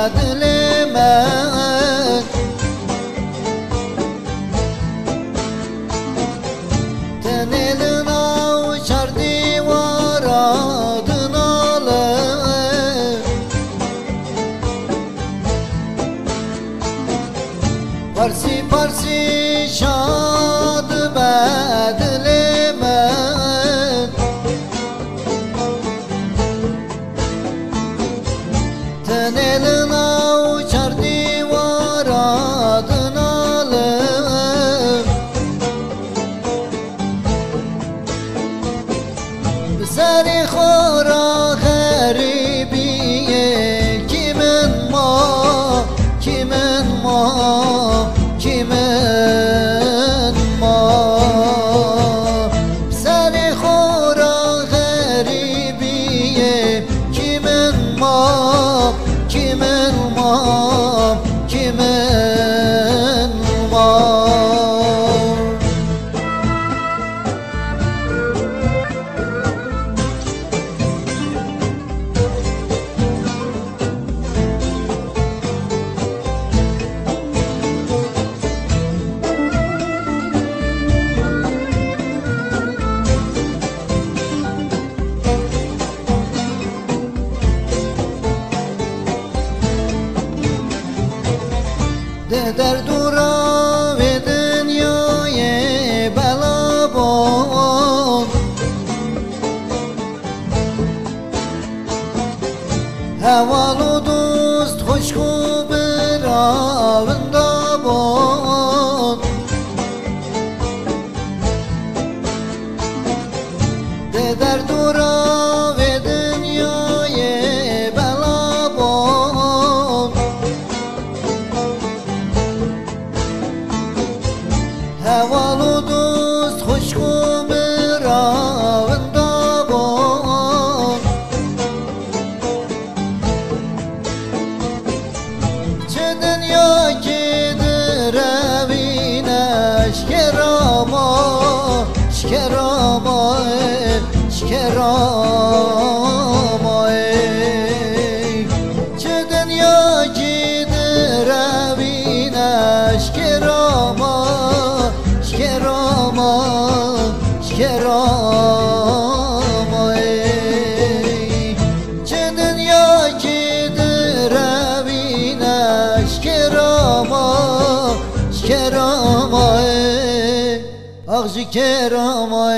dilemen ten eline uçar divar adına Parsi parsi şadı bedlemen ten eline uçar divar adına Seni khora garibiye kimin ma kimin ma kimin ma Seni khora garibiye kimin ma kimin ma kimin ma در دورا و دنیای بلابان هوال و دوست خوشک و براوندابان در دورا و دنیای بلابان هوال و دوست خوشک و براوندابان چه دنیا که دروینش شکراما شکراما شکراما چه دنیا که دروینش شکراما شکراما شکراما چه دنیا که دروینش شکراما شکراما آغزی کراما